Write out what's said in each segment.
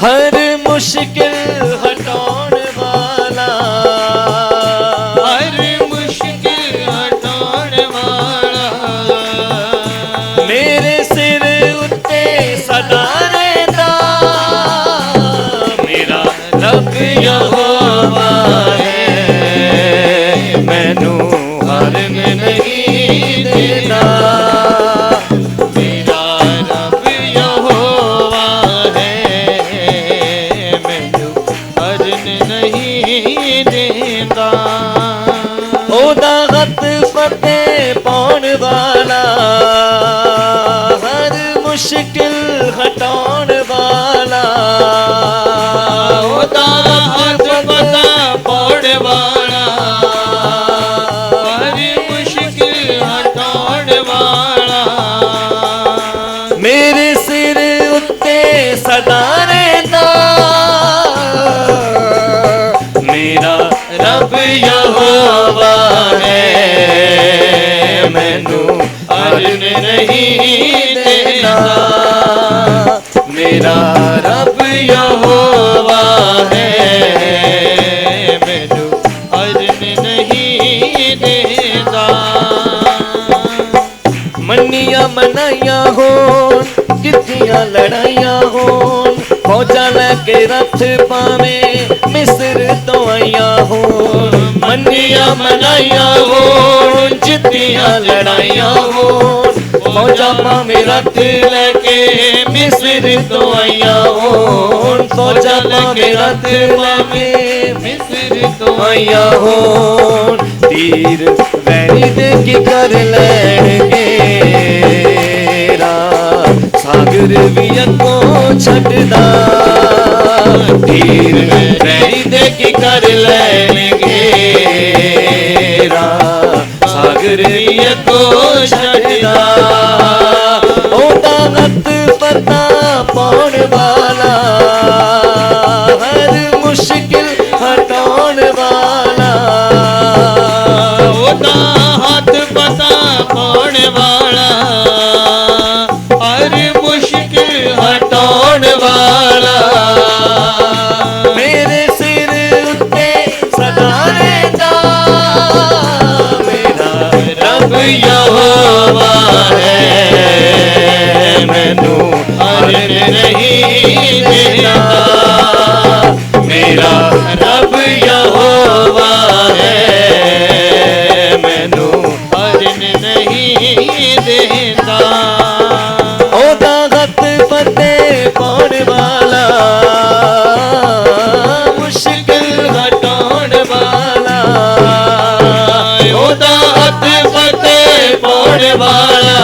हर मुश्किल हटाउण वाला, हर मुश्किल हटाउण वाला, मेरे सिर उत्ते सदा रहंदा मेरा रब यहोवा है, मैनू हारन नहीं देता। मेरा रब यहोवा है, मैनू हरन नहीं देता। ओदा हथ फतेह पाउण वाला, हर मुश्किल हटाउण वाला, ओदा हथ फतेह पाउण वाला, हर मुश्किल हटाउण वाला, मेरे सिर उत्ते सदा रहंदा मेरा रब यहोवा है, मैनू हरन नहीं देता। मेरा रब यहोवा है, मैनू हरन नहीं देता। मन्नियां मनाइयां होन, कितियां लड़ाइयां होन, फौजा लैके रथ पावे मिस्र तो आइयां होन। मन्नियां मनाइयां होन, जितियां लड़ाइयां होन, फौजा पावे रथ लैके मिस्र तो आइयां होन। फौजा पावे रथ पावे मिस्र तो आइयां होन। तीर वैरी दे की कर लैणगे सागर भी अगों छड्डदा। तीर वैरी दे की कर लैणगे सागर भी अगों छड्डदा। ओदा हथ फतेह पाउण वाला, हर मुश्किल हटाउण वाला, ओदा हथ फतेह पाउण वाला, हर मुश्किल हटाउण वाला, मेरे सिर उत्ते सदा रहंदा मेरा रब यहोवा है, मैनू हरन नहीं देता। मेरा रब यहोवा है, मैनू हरन नहीं देता। ओदा हथ फतेह पाउण वाला, मुश्किल हटाउण वाला, ओदा हथ फतेह पाउण वाला,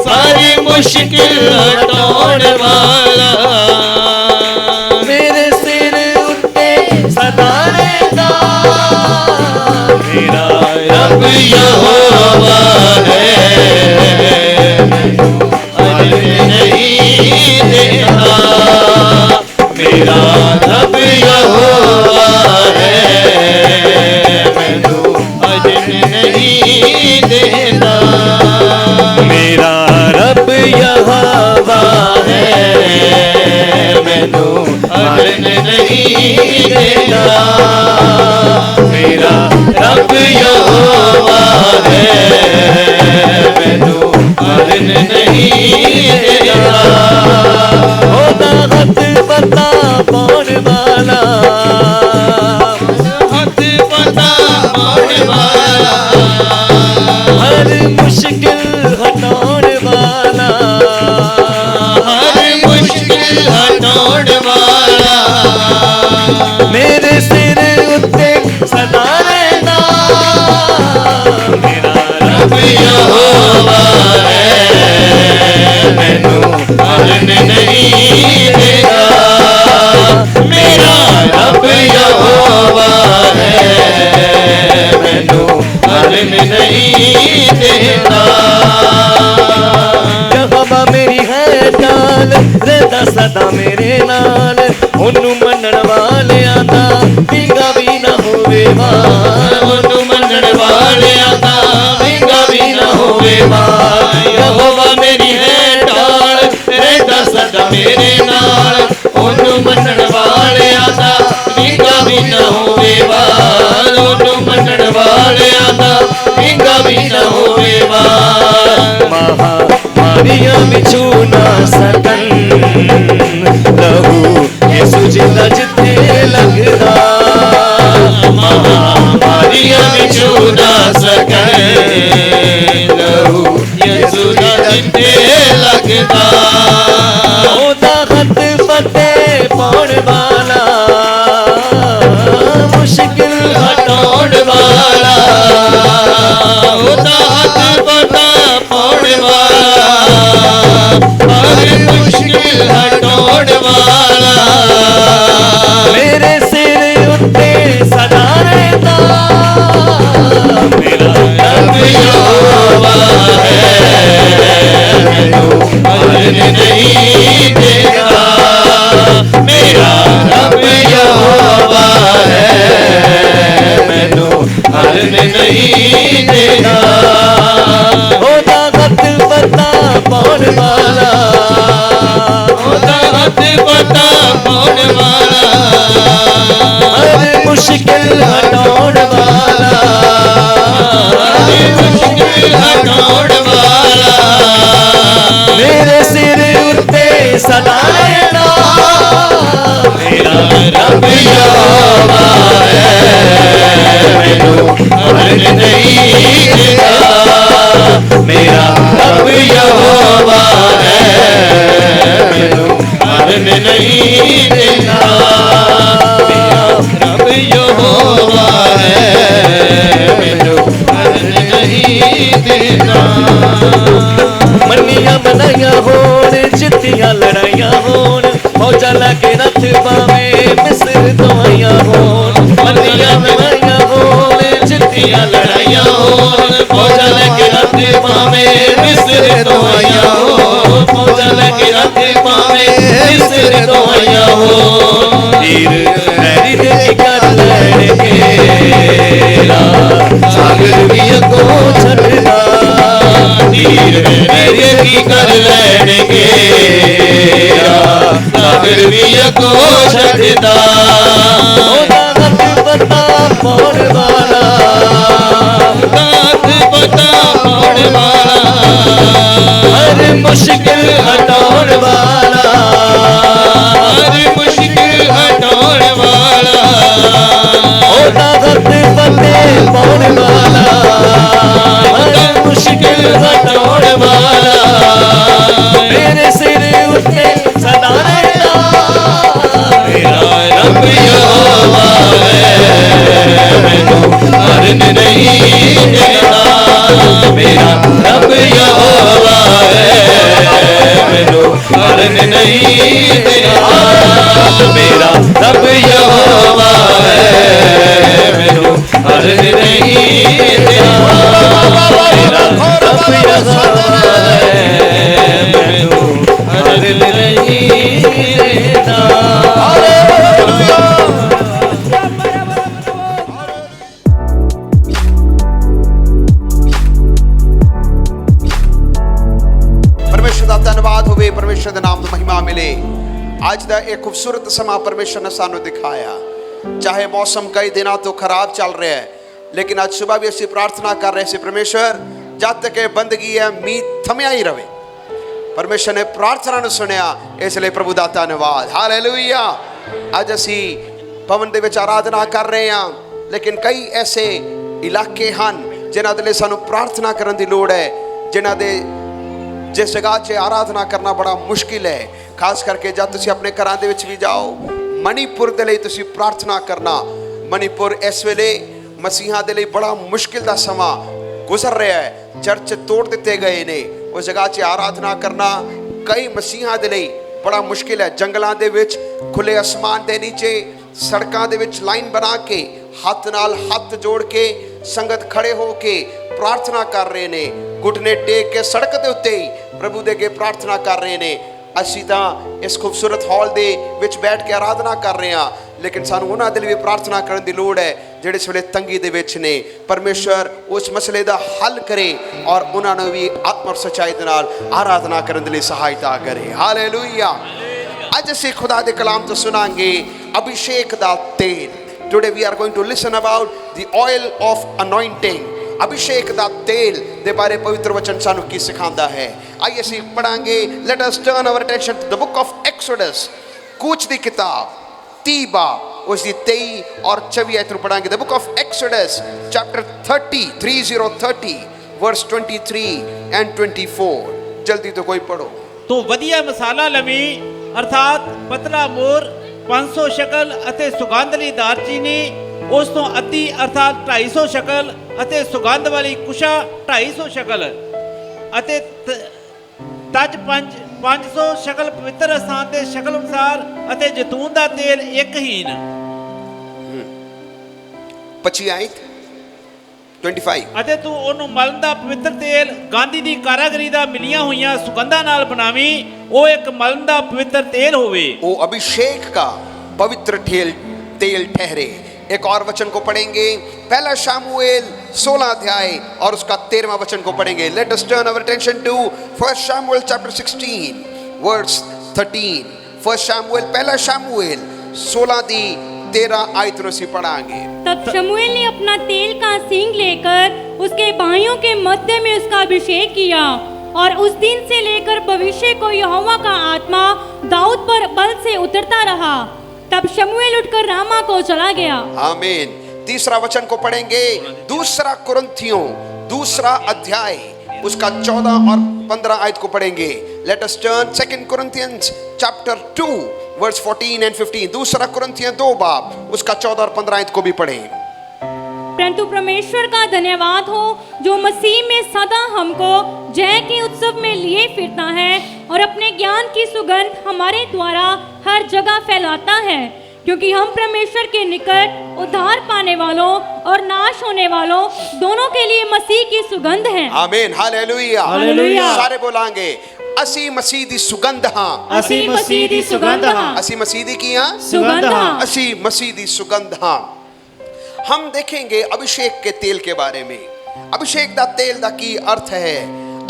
सारी मुश्किल हटाउण वाला, मेरे सिर उत्ते सदा रहंदा मेरा रब यहोवा है, हरन नहीं देता। मेरा रब यहोवा है, मैनू हरन नहीं देता। मेरा रब यहोवा है, मैनू हरन नहीं देता। मेरा रब यहोवा है, मैनू हरन नहीं देता। ओदा हथ फतेह पाउण वाला, हथ फतेह पाउण वाला, हर मुश्किल हटाउण वाला, हर मुश्किल हटाउण वाला, मेरे सिर उत्ते सदा रहंदा मेरा रब यहोवा है, मैनू हरन नहीं देता। मेरा रब यहोवा है, मैनू हरन नहीं देता। यहोवा मेरी है ढाल, रहंदा सदा मेरे नाल, ओनू मनण वालियां दा विंगा भी ना होवे मार। ओनू मनण वालियां दा विंगा भी ना होवे मार। यहोवा मेरी है ढाल, रहंदा सदा मेरे नाल, ਮਾਰੀਆਂ ਵੀ ਛੂ ਨਾ ਸਕਣ ਲਹੂ ਯਿਸੂ ਜੀ ਦਾ ਜਿੱਥੇ ਲੱਗਦਾ ਮਹਾਮਾਰੀਆਂ ਵੀ ਛੂ ਨਾ ਸਕਣ ਲਹੂ ਯਿਸੂ ਦਾ ਜਿੱਥੇ ਲੱਗਦਾ ਉਹਦਾ ਹੱਥ ਫਤਿਹ ਪਾਉਣ ਵਾਲਾ ਮੁਸ਼ਕਿਲ ਹਟਾਉਣ ਵਾਲਾ ਉਹਦਾ ਹੱਥ ਪਤਾ ਪਾਉਣ ਵਾਲਾ ਹਰ ਮੁਸ਼ਕਿਲ ਹਟਾਉਣ ਵਾਲਾ ਮੇਰੇ ਸਿਰ ਉੱਤੇ ਸਦਾ ਰਹਿੰਦਾ ਮੇਰਾ ਰੱਬ ਯਹੋਵਾ ਹੈ ਮੈਨੂੰ ਮਰਨ ਨਹੀਂ ਦੇਗਾ ਮੇਰਾ ਰੱਬ ਯਹੋਵਾ ਹੈ ਮੈਨੂੰ ਮਰਨ ਨਹੀਂ ਦੇਗਾ ਉਹਦਾ ਹੱਥ ਪਤਾ ਪਾਉਣ ਵਾਲਾ ਉਹਦਾ ਹੱਥ ਪਤਾ ਪਾਉਣ ਵਾਲਾ ਹਰ ਮੁਸ਼ਕਿਲ ਹਟਾਉਣ ਵਾਲਾ ਹਰ ਮੁਸ਼ਕਿਲ ਹਟਾਉਣ ਵਾਲਾ ਮੇਰੇ ਸਿਰ ਉੱਤੇ ਸਦਾ ਰਹਿਣਾ ਮੇਰਾ ਰੱਬ ਯਹੋਵਾ ਹੈ ਮੈਨੂੰ ਮਰਨ ਨਹੀਂ ਦੇਗਾ ਮੇਰਾ ਰੱਬ ਯਹੋਵਾ ਹੈ ਮੈਨੂੰ ਮਰਨ ਨਹੀਂ ਦੇਗਾ ਰੱਬ ਯਹੋਵਾ ਹੈ ਮੈਨੂੰ ਮਰਨ ਨਹੀਂ ਦੇਗਾ ਮੰਨੀਆਂ ਬਣਾਈਆਂ ਹੋਣ ਜਿੱਤੀਆਂ ਲੜਾਈਆਂ ਹੋਣ ਫੌਜਾਂ ਲੈ ਕੇ ਰੱਥ ਪਾਵੇਂ ਮਿਸਰ ਤੋਂ ਆਈਆਂ ਹੋਣ ਮੰਨੀਆਂ ਬਣਾਈਆਂ ਹੋਣ ਜਿੱਤੀਆਂ ਲੜਾਈਆਂ ਹੋਣ ਫੌਜਾਂ ਲੈ ਕੇ ਰੱਥ ਪਾਵੇਂ ਮਿਸਰ ਤੋਂ ਆਈਆਂ ਹੋ ਫੌਜਾਂ ਲੈ ਕੇ ਰੱਥ ਪਾਵੇਂ ਮਿਸਰ ਤੋਂ ਆਈਆਂ ਹੋ ਤੀਰ ਮੈਰੀ ਦੇ ਕਰ ਲੈਣਗੇ ਸਾਗਰ ਵੀ ਅੱਗੋਂ ਛੱਡਦਾ ਤੀਰ ਮੇਰੇ ਕੀ ਕਰ ਲੈਣਗੇ ਸਾਗਰ ਵੀ ਅੱਗੋਂ ਛੱਡਦਾ ਉਹਦਾ ਹੱਥ ਪਤਾ ਪਾਉਣ ਵਾਲਾ ਹੱਥ ਪਤਾ ਪਾਉਣ ਵਾਲਾ ਹਰ ਮੁਸ਼ਕਿਲ ਹਟਾਉਣ ਵਾਲਾ ਹਰ ਮੁਸ਼ਕਿਲ ਹਟਾਉਣ ਵਾਲਾ ਉਹਦਾ ਹੱਥ ਫਤਿਹ ਪਾਉਣ ਵਾਲਾ ਹਰ ਮੁਸ਼ਕਿਲ ਹਟਾਉਣ ਵਾਲਾ ਮੇਰੇ ਸਿਰ ਉੱਤੇ ਸਦਾ ਰਹਿਣਾ ਮੇਰਾ ਰੱਬ ਯਹੋਵਾ ਹੈ ਮੈਨੂੰ ਮਰਨ ਨਹੀਂ ਦੇਗਾ ਮੇਰਾ ਰੱਬ ਯਹੋਵਾ ਹੈ ਮੈਨੂੰ ਮਰਨ ਨਹੀਂ ਦੇਗਾ ਮੇਰਾ ਰੱਬ ਯਹੋਵਾ ਹੈ ਮੈਨੂੰ ਮਰਨ ਨਹੀਂ ਦੇਗਾ ਮੇਰਾ ਰੱਬ ਯਹੋਵਾ ਹੈ ਮੈਨੂੰ ਮਰਨ ਨਹੀਂ ਦੇਗਾ ਪਰਮੇਸ਼ਰ ਦਾ ਧੰਨਵਾਦ ਹੋਵੇ ਪਰਮੇਸ਼ਰ ਦੇ ਨਾਮ ਦੀ ਮਹਿਮਾ ਮਿਲੇ ਅੱਜ ਦਾ ਇਹ ਖੂਬਸੂਰਤ ਸਮਾਂ ਪਰਮੇਸ਼ਰ ਨੇ ਸਾਨੂੰ ਦਿਖਾਇਆ ਚਾਹੇ ਮੌਸਮ ਕਈ ਦਿਨਾਂ ਤੋਂ ਖਰਾਬ ਚੱਲ ਰਿਹਾ ਹੈ ਲੇਕਿਨ ਅੱਜ ਸਵੇਰ ਵੀ ਅਸੀਂ ਪ੍ਰਾਰਥਨਾ ਕਰ ਰਹੇ ਸੀ ਪਰਮੇਸ਼ਰ ਜਦ ਤੱਕ ਇਹ ਬੰਦਗੀ ਹੈ ਮੀਂਹ ਥਮਿਆ ਹੀ ਰਵੇ ਪਰਮੇਸ਼ਰ ਨੇ ਪ੍ਰਾਰਥਨਾ ਨੂੰ ਸੁਣਿਆ ਇਸ ਲਈ ਪ੍ਰਭੂ ਦਾ ਧੰਨਵਾਦ ਹਾਲੇਲੂਇਆ ਅੱਜ ਅਸੀਂ ਭਵਨ ਦੇ ਵਿੱਚ ਆਰਾਧਨਾ ਕਰ ਰਹੇ ਹਾਂ ਲੇਕਿਨ ਕਈ ਐਸੇ ਇਲਾਕੇ ਹਨ ਜਿਨ੍ਹਾਂ ਦੇ ਲਈ ਸਾਨੂੰ ਪ੍ਰਾਰਥਨਾ ਕਰਨ ਦੀ ਲੋੜ ਹੈ ਜਿਨ੍ਹਾਂ ਦੇ ਜਿਸ ਜਗ੍ਹਾ 'ਚ ਆਰਾਧਨਾ ਕਰਨਾ ਬੜਾ ਮੁਸ਼ਕਿਲ ਹੈ ਖਾਸ ਕਰਕੇ ਜਦ ਤੁਸੀਂ ਆਪਣੇ ਘਰਾਂ ਦੇ ਵਿੱਚ ਵੀ ਜਾਓ ਮਣੀਪੁਰ ਦੇ ਲਈ ਤੁਸੀਂ ਪ੍ਰਾਰਥਨਾ ਕਰਨਾ ਮਣੀਪੁਰ ਇਸ ਵੇਲੇ ਮਸੀਹਾਂ ਦੇ ਲਈ ਬੜਾ ਮੁਸ਼ਕਿਲ ਦਾ ਸਮਾਂ ਗੁਜ਼ਰ ਰਿਹਾ ਹੈ ਚਰਚ ਤੋੜ ਦਿੱਤੇ ਗਏ ਨੇ ਉਸ ਜਗ੍ਹਾ 'ਚ ਆਰਾਧਨਾ ਕਰਨਾ ਕਈ ਮਸੀਹਾਂ ਦੇ ਲਈ ਬੜਾ ਮੁਸ਼ਕਿਲ ਹੈ ਜੰਗਲਾਂ ਦੇ ਵਿੱਚ ਖੁੱਲੇ ਅਸਮਾਨ ਦੇ ਨੀਚੇ ਸੜਕਾਂ ਦੇ ਵਿੱਚ ਲਾਈਨ ਬਣਾ ਕੇ ਹੱਥ ਨਾਲ ਹੱਥ ਜੋੜ ਕੇ ਸੰਗਤ ਖੜੇ ਹੋ ਕੇ ਪ੍ਰਾਰਥਨਾ ਕਰ ਰਹੇ ਨੇ ਘੁਟਨੇ ਟੇਕ ਕੇ ਸੜਕ ਦੇ ਉੱਤੇ ਹੀ ਪ੍ਰਭੂ ਦੇ ਅੱਗੇ ਪ੍ਰਾਰਥਨਾ ਕਰ ਰਹੇ ਨੇ ਅਸੀਂ ਤਾਂ ਇਸ ਖੂਬਸੂਰਤ ਹਾਲ ਦੇ ਵਿੱਚ ਬੈਠ ਕੇ ਆਰਾਧਨਾ ਕਰ ਰਹੇ ਹਾਂ ਲੇਕਿਨ ਸਾਨੂੰ ਉਹਨਾਂ ਦੇ ਲਈ ਵੀ ਪ੍ਰਾਰਥਨਾ ਕਰਨ ਦੀ ਲੋੜ ਹੈ ਜਿਹੜੇ ਇਸ ਵੇਲੇ ਤੰਗੀ ਦੇ ਵਿੱਚ ਨੇ ਪਰਮੇਸ਼ਰ ਉਸ ਮਸਲੇ ਦਾ ਹੱਲ ਕਰੇ ਔਰ ਉਹਨਾਂ ਨੂੰ ਵੀ ਆਤਮਾ ਸੱਚਾਈ ਦੇ ਨਾਲ ਆਰਾਧਨਾ ਕਰਨ ਦੇ ਲਈ ਸਹਾਇਤਾ ਕਰੇ ਹਾਲੇਲੂਇਆ ਅੱਜ ਅਸੀਂ ਖੁਦਾ ਦੇ ਕਲਾਮ ਤੋਂ ਸੁਣਾਂਗੇ ਅਭਿਸ਼ੇਕ ਦਾ ਤੇਲ Today we are going to listen about the oil of anointing Abhishek ਦਾ ਤੇਲ ਦੇ ਬਾਰੇ ਪਵਿੱਤਰ ਵਚਨ ਸਾਨੂੰ ਕੀ ਸਿਖਾਉਂਦਾ ਹੈ। ਆइए ਅਸੀਂ ਪੜਾਂਗੇ। Let us turn our attention to the book of Exodus, ਕੂਚ ਦੀ ਕਿਤਾਬ 30 ਬਾਬ ਉਸ ਦੀ 23 ਔਰ 24 ਆਇਤ ਨੂੰ ਪੜਾਂਗੇ। The book of Exodus chapter 30 verse 23 and 24। ਜਲਦੀ ਤੋਂ ਕੋਈ ਪੜੋ। ਤੂੰ ਵਧੀਆ ਮਸਾਲਾ ਲਵੀ ਅਰਥਾਤ ਪਤਲਾ ਮੋਰ 500 ਸ਼ਕਲ ਅਤੇ ਸੁਗੰਧ ਲਈ ਦਾਲਚੀਨੀ ਉਸ ਤੋਂ ਅੱਧੀ ਅਰਥਾਤ 250 ਸ਼ਕਲ ਅਤੇ ਸੁਗੰਧ ਵਾਲੀ ਕੁਸ਼ਾ 250 ਸ਼ਕਲ ਅਤੇ ਤਜ 500 ਸ਼ਕਲ ਪਵਿੱਤਰ ਸਥਾਨ ਦੇ ਸ਼ਕਲ ਅਨੁਸਾਰ ਅਤੇ ਜੈਤੂਨ ਦਾ ਤੇਲ ਇੱਕ ਹੀਨ। 25 ਆਇਤ 25। ਅਤੇ ਤੂੰ ਉਹਨੂੰ ਮਲਣ ਦਾ ਪਵਿੱਤਰ ਤੇਲ ਗਾਂਧੀ ਦੀ ਕਾਰਾਗਰੀ ਦਾ ਮਿਲੀਆਂ ਹੋਈਆਂ ਸੁਗੰਧਾਂ ਨਾਲ ਬਣਾਵੀਂ, ਉਹ ਇੱਕ ਮਲਣ ਦਾ ਪਵਿੱਤਰ ਤੇਲ ਹੋਵੇ। वो अभिषेक का पवित्र तेल ठहरे। एक और वचन को पढ़ेंगे, पहला शामुएल 16 अध्याय और उसका 13वां वचन को पढ़ेंगे। Let us turn our attention to first Samuel chapter 16 verse 13। First Samuel पहला शामुएल 16 दी 13 आयत से पढ़ाएंगे। तब शमूएल ने अपना तेल का सींग लेकर उसके बाहियों के मध्य में उसका अभिषेक किया और उस दिन से लेकर भविष्य को यहोवा का आत्मा दाऊद पर बल से उतरता रहा। तब शमूएल उठकर रामा को चला गया। आमीन। तीसरा वचन को पढ़ेंगे, दूसरा कुरिन्थियों दूसरा अध्याय उसका 14 और 15 आयत को पढ़ेंगे। Let us turn second Corinthians chapter 2 verse 14 and 15। दूसरा कुरिन्थियों 2 बाब उसका 14 और 15 आयत को भी पढ़ें। परंतु परमेश्वर का धन्यवाद हो जो मसीह में सदा हमको जय के उत्सव में लिए फिरता है और अपने ज्ञान की सुगंध हमारे द्वारा हर जगह फैलाता है, क्योंकि हम परमेश्वर के निकट उद्धार पाने वालों और नाश होने वालों दोनों के लिए मसीह की सुगंध हैं। आमीन। हालेलुया। हालेलुया। सारे बोलेंगे, असी मसीह दी सुगंध हां। असी मसीह दी सुगंध हां। असी मसीह दी की हां सुगंध हां। असी मसीह दी सुगंध हां। हम देखेंगे अभिषेक के तेल के बारे में। अभिषेक दा तेल दा की अर्थ है।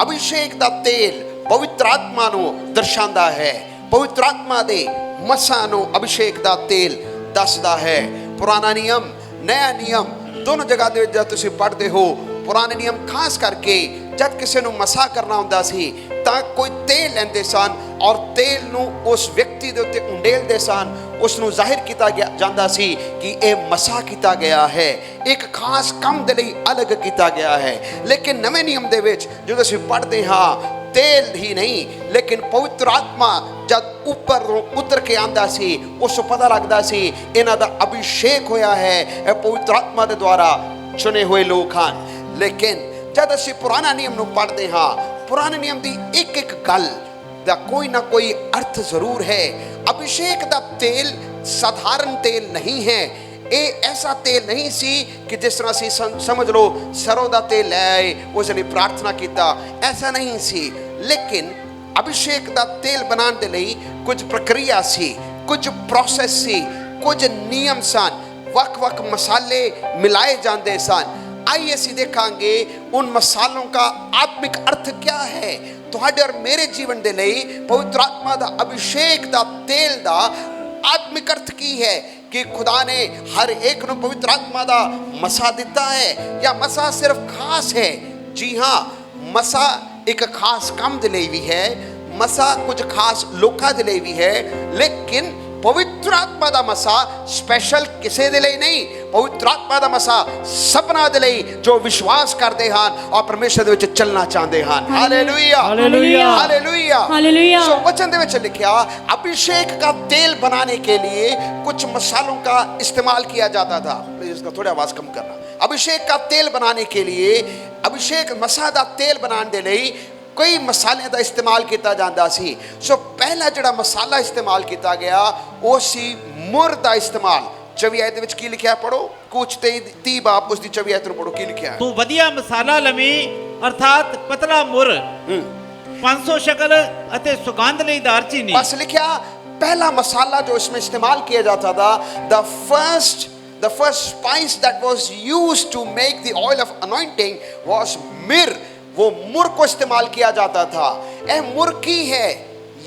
अभिषेक दा तेल पवित्र आत्मा नु दर्शांदा है। पवित्र आत्मा दे मसा नु अभिषेक दा तेल दसदा है। पुराना नियम नया नियम दोनों जगह दे जब तुसी पढ़ते हो, पुराने नियम खास करके जब किसी नु मसा करना हुंदा सी तां कोई तेल लैंदे सन और तेल नु उस व्यक्ति दे उत्ते उंडेलदे सन, उस नु जाहिर किया जाता सी कि यह मसा किया गया है, एक खास काम दे लई अलग किया गया है। लेकिन नवे नियम दे विच जो असीं पढ़ते हाँ, तेल ही नहीं लेकिन पवित्र आत्मा जब ऊपर उतर के आंदा सी उस पता लगता सी इन्हां दा अभिषेक होया है, यह पवित्र आत्मा दे द्वारा चुने हुए लोग हैं। लेकिन जब असीं पुराना नियम नूं पढ़ते हाँ, पुराने नियम दी एक एक गल दा कोई ना कोई अर्थ जरूर है। अभिषेक दा तेल साधारण तेल नहीं है। ये ऐसा तेल नहीं सी कि जिस तरह सी समझ लो सरों दा तेल लै आए उस लिए प्रार्थना किया, ऐसा नहीं सी। लेकिन अभिषेक दा तेल बनाने दे लई कुछ प्रक्रिया सी, कुछ प्रोसेस सी, कुछ नियम सन, वक मसाले मिलाए जाते सन। आइए असीं देखांगे उन मसालों का आत्मिक अर्थ क्या है। तुहाडे और मेरे जीवन दे लई पवित्र आत्मा दा अभिषेक दा तेल दा आत्मिक अर्थ की है कि खुदा ने हर एक को पवित्र आत्मा दा मसा दिता है या मसा सिर्फ खास है। जी हाँ, मसा एक खास काम दे लई भी है, मसा कुछ खास लोकां दे लई भी है। लेकिन पवित्र आत्मा दा मसा स्पेशल किसे दे लई नहीं, पवित्र आत्मा दा मसा सबना दे लई जो विश्वास करते हैं और परमेश्वर दे विच चलना चाहते हैं। Hallelujah hallelujah hallelujah hallelujah. सो वचन दे विच लिखा अभिषेक का तेल बनाने के लिए कुछ मसालों का इस्तेमाल किया जाता था। प्लीज इसका थोड़ी आवाज कम करना। अभिषेक का तेल बनाने के लिए, अभिषेक मसा दा तेल बनाने दे लई कई मसाले का इस्तेमाल किया जाता सी। सो पहला जिहड़ा मसाला इस्तेमाल किया गया वो सी मुर का इस्तेमाल। 24 आयत विच की लिखा पढ़ो, कुछ 30 बाप उसकी 24 आयत पढ़ो की लिखा है। तू वधिया मसाला लवी अर्थात पतला मुर 500 शक्ल अते सुगंध लई दालचीनी। बस लिखा पहला मसाला जो इसमें इस्तेमाल किया जाता था, the first spice that was used to make the oil of anointing was myrrh। वो मुर को इस्तेमाल किया जाता था। यह मुर की है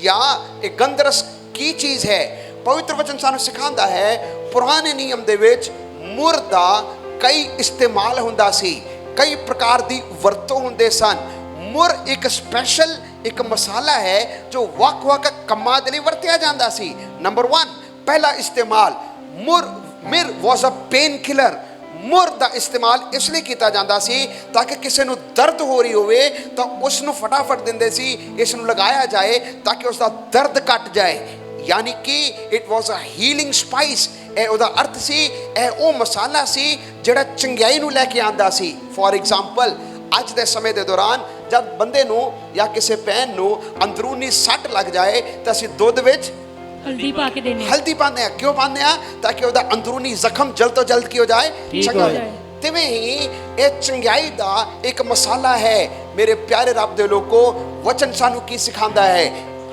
या एक गंधरस की चीज है। पवित्र वचन सानू सिखांदा है पुराने नियम दे विच मुर दा कई इस्तेमाल हुंदा सी। ਕਈ ਪ੍ਰਕਾਰ ਦੀ ਵਰਤੋਂ ਹੁੰਦੇ ਸਨ। ਮੁਰ ਇੱਕ ਸਪੈਸ਼ਲ ਇੱਕ ਮਸਾਲਾ ਹੈ ਜੋ ਵੱਖ-ਵੱਖ ਕੰਮਾਂ ਦੇ ਲਈ ਵਰਤਿਆ ਜਾਂਦਾ ਸੀ। ਨੰਬਰ 1 ਪਹਿਲਾ ਇਸਤੇਮਾਲ ਮਿਰ ਵਾਸ ਅ ਪੇਨ ਕਿਲਰ। ਮੁਰ ਦਾ ਇਸਤੇਮਾਲ ਇਸ ਲਈ ਕੀਤਾ ਜਾਂਦਾ ਸੀ ਤਾਂ ਕਿ ਕਿਸੇ ਨੂੰ ਦਰਦ ਹੋ ਰਹੀ ਹੋਵੇ ਤਾਂ ਉਸ ਨੂੰ ਫਟਾਫਟ ਦਿੰਦੇ ਸੀ ਇਸ ਨੂੰ ਲਗਾਇਆ ਜਾਏ ਤਾਂ ਕਿ ਉਸ ਦਾ ਦਰਦ ਘਟ ਜਾਏ, ਯਾਨੀ ਕਿ it was a healing spice. ਇਹ ਉਹਦਾ ਅਰਥ ਸੀ ਇਹ ਉਹ ਮਸਾਲਾ ਸੀ ਜਿਹੜਾ ਚੰਗਿਆਈ ਨੂੰ ਲੈ ਕੇ ਆਂਦਾ ਸੀ। ਫੋਰ ਐਗਜ਼ਾਮਪਲ ਅੱਜ ਦੇ ਸਮੇਂ ਦੇ ਦੌਰਾਨ ਜਦ ਬੰਦੇ ਨੂੰ ਜਾਂ ਕਿਸੇ ਭੈਣ ਨੂੰ ਅੰਦਰੂਨੀ ਸੱਟ ਲੱਗ ਜਾਏ ਤਾਂ ਅਸੀਂ ਦੁੱਧ ਵਿੱਚ हल्दी पा के देने ਹਲਦੀ ਪਾਉਂਦੇ ਆ। ਕਿਉਂ ਪਾਉਂਦੇ ਆ? ਤਾਂ ਕਿ ਉਹਦਾ ਅੰਦਰੂਨੀ ਜ਼ਖਮ ਜਲਦ ਤੋਂ ਜਲਦ ਕੀ ਹੋ ਜਾਏ, ਚੰਗਾ ਹੋ ਜਾਏ। ਤਿਵੇਂ ਹੀ ਇਹ ਚੰਗਿਆਈ ਦਾ ਇੱਕ ਮਸਾਲਾ ਹੈ। ਮੇਰੇ ਪਿਆਰੇ ਰੱਬ ਦੇ ਲੋਕੋ, ਵਚਨ ਸਾਨੂੰ ਕੀ ਸਿਖਾਉਂਦਾ ਹੈ?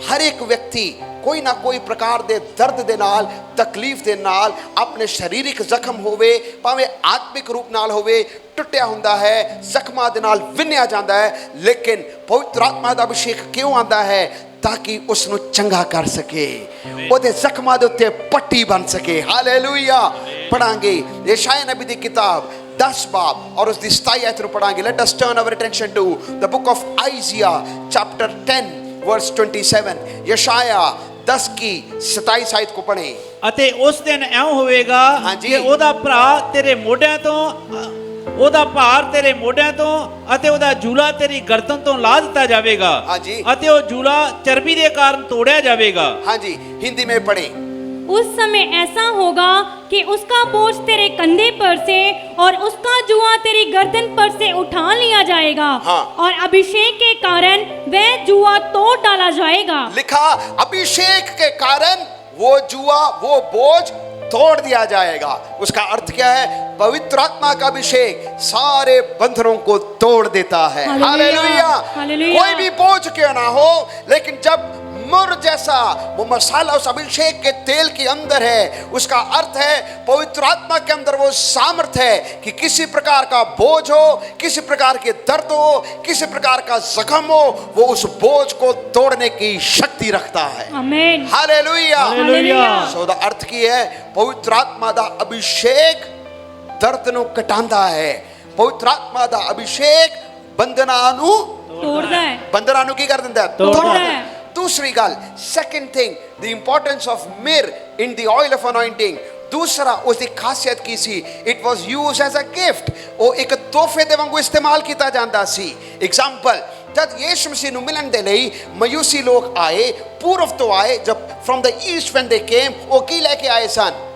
ਹਰ ਇੱਕ ਵਿਅਕਤੀ ਕੋਈ ਨਾ ਕੋਈ ਪ੍ਰਕਾਰ ਦੇ ਦਰਦ ਦੇ ਨਾਲ, ਤਕਲੀਫ ਦੇ ਨਾਲ, ਆਪਣੇ ਸਰੀਰਕ ਜ਼ਖਮ ਹੋਵੇ ਭਾਵੇਂ ਆਤਮਿਕ ਰੂਪ ਨਾਲ ਹੋਵੇ, ਟੁੱਟਿਆ ਹੁੰਦਾ ਹੈ, ਜ਼ਖਮਾਂ ਦੇ ਨਾਲ ਵਿੰਨਿਆ ਜਾਂਦਾ ਹੈ। ਲੇਕਿਨ ਪਵਿੱਤਰ ਆਤਮਾ ਦਾ ਅਭਿਸ਼ੇਕ ਕਿਉਂ ਆਉਂਦਾ ਹੈ? ਤਾਂ ਕਿ ਉਸ ਨੂੰ ਚੰਗਾ ਕਰ ਸਕੇ, ਉਹਦੇ ਜ਼ਖਮਾਂ ਦੇ ਉੱਤੇ ਪੱਟੀ ਬਣ ਸਕੇ। ਹਾਲੇਲੂਇਆ। ਪੜਾਂਗੇ ਯਸ਼ਾਇਆ ਨਬੀ ਦੀ ਕਿਤਾਬ 10 ਬਾਬ ਔਰ ਉਸ ਦੀ 27 ਆਇਤ ਨੂੰ ਪੜਾਂਗੇ। Let us turn our attention to the book of Isaiah chapter 10 verse 27। यशाया 10 की 27 आयत को पढ़े। ਅਤੇ ਉਸ ਦਿਨ ਐਂ ਹੋਵੇਗਾ ਹਾਂਜੀ। ਕਿ ਉਹਦਾ ਭਰਾ ਤੇਰੇ ਮੋਢਿਆਂ ਤੋਂ, ਉਹਦਾ ਭਾਰ ਤੇਰੇ ਮੋਢਿਆਂ ਤੋਂ ਅਤੇ ਉਹਦਾ ਜੂਲਾ ਤੇਰੀ ਗਰਦਨ ਤੋਂ ਲਾ ਦਿੱਤਾ ਜਾਵੇਗਾ ਹਾਂਜੀ। ਅਤੇ ਉਹ ਜੂਲਾ ਚਰਬੀ ਦੇ ਕਾਰਨ ਤੋੜਿਆ ਜਾਵੇਗਾ। हाँ जी, हिंदी में पढ़े। उस समय ऐसा होगा कि उसका बोझ तेरे कंधे पर से और उसका जुआ तेरी गर्दन पर से उठा लिया जाएगा। हाँ। और अभिषेक के कारण वह जुआ तोड़ डाला जाएगा। लिखा अभिषेक के कारण वो जुआ, वो बोझ तोड़ दिया जाएगा। उसका अर्थ क्या है? पवित्र आत्मा का अभिषेक सारे बंधनों को तोड़ देता है। हालेलुया। हालेलुया। कोई भी बोझ क्यों ना हो, लेकिन जब मुर जैसा वो मसाला उस अभिषेक के तेल के अंदर है, उसका अर्थ है पवित्र आत्मा के अंदर वो सामर्थ्य है कि किसी प्रकार का बोझ हो, किसी प्रकार के दर्द हो, किसी प्रकार का जख्म हो, वो उस बोझ को तोड़ने की शक्ति रखता है। आमीन। Hallelujah. Hallelujah. So the earth की है पवित्र आत्मा दा अभिषेक दर्द ਨੂੰ ਘਟਾਉਂਦਾ ਹੈ। ਪਵਿੱਤਰ ਆਤਮਾ ਦਾ ਅਭਿਸ਼ੇਕ ਬੰਧਨਾਂ ਨੂੰ तोड़ता है। ਬੰਧਨਾਂ ਨੂੰ ਕੀ ਕਰ ਦਿੰਦਾ ਹੈ? तोड़ता है। दूसरी गल, second thing, the importance of myrrh in the oil of anointing. दूसरा उसकी खासियत की सी, it was used as a gift. ਉਹ ਇੱਕ ਤੋਹਫੇ ਦੇ ਵਾਂਗੂ ਇਸਤੇਮਾਲ ਕੀਤਾ ਜਾਂਦਾ ਸੀ। एग्जांपल, जब यीशु मसीह ਨੂੰ ਮਿਲਣ ਦੇ ਲਈ ਮਯੂਸੀ ਲੋਕ ਆਏ, पूर्व ਤੋਂ ਆਏ, जब from the east when they came, ਉਹ ਕੀ ਲੈ ਕੇ ਆਏ ਸਨ?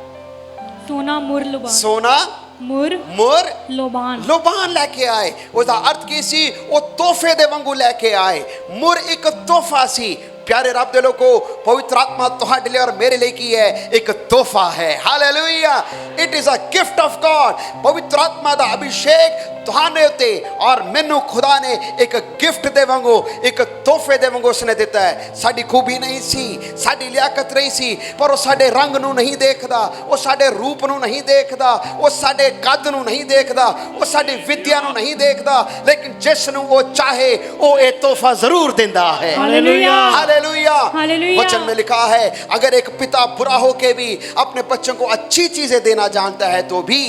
सोना मुर लोबान। सोना मुर मुर लोबान। ਲੋਬਾਨ ਲੈ ਕੇ ਆਏ। ਉਹਦਾ ਅਰਥ ਕੀ ਸੀ? ਉਹ ਤੋਹਫੇ ਦੇ ਵਾਂਗੂ ਲੈ ਕੇ ਆਏ। ਮੁਰ ਇੱਕ ਤੋਹਫਾ ਸੀ। प्यारे रब दे लोगों, पवित्र आत्मा तुहाडे लिए और मेरे लिए की है, एक तोहफा है। Hallelujah. It is a gift of God. पवित्र आत्मा दा अभिषेक तुहाने उते और मैनू खुदा ने एक गिफ्ट दे वांगू, एक तोहफे दे वांगू उसने दिता है। साडी खूबी नहीं सी, साडी लियाकत नहीं सी, पर वो साडे रंग नू नहीं देखदा, वो साडे रूप नू नहीं देखदा, वो साडे कद नू नहीं देखदा, वो साडी विद्या नू नहीं देखदा, लेकिन जिस नू वो चाहे वो ये तोहफा जरूर देंदा है। हालेलुया। हालेलुया। हालेलुया। वचन में लिखा है अगर एक पिता बुरा होके भी अपने बच्चों को अच्छी चीजें देना जानता है तो भी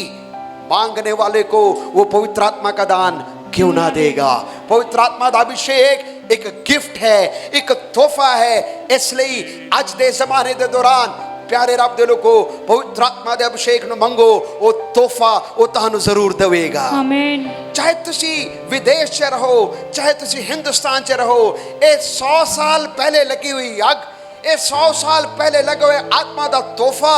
मांगने वाले को वो पवित्र आत्मा का दान क्यों ना देगा? पवित्र आत्मा का अभिषेक एक गिफ्ट है, एक तोहफा है। इसलिए आज दे जमाने दे दौरान प्यारे रब दे लोगों, पवित्र आत्मा दे अभिषेक ਨੂੰ ਮੰਗੋ, ਉਹ ਤੋਹਫਾ ਉਹ ਤੁਹਾਨੂੰ ਜ਼ਰੂਰ ਦੇਵੇਗਾ। आमीन। ਚਾਹੇ ਤੁਸੀਂ ਵਿਦੇਸ਼ 'ਚ ਰਹੋ, ਚਾਹੇ ਤੁਸੀਂ ਹਿੰਦੁਸਤਾਨ 'ਚ ਰਹੋ, ਇਹ 100 ਸਾਲ ਪਹਿਲੇ ਲੱਗੀ ਹੋਈ ਅੱਗ, ਇਹ 100 ਸਾਲ ਪਹਿਲੇ ਲੱਗੇ ਹੋਏ ਆਤਮਾ ਦਾ ਤੋਹਫਾ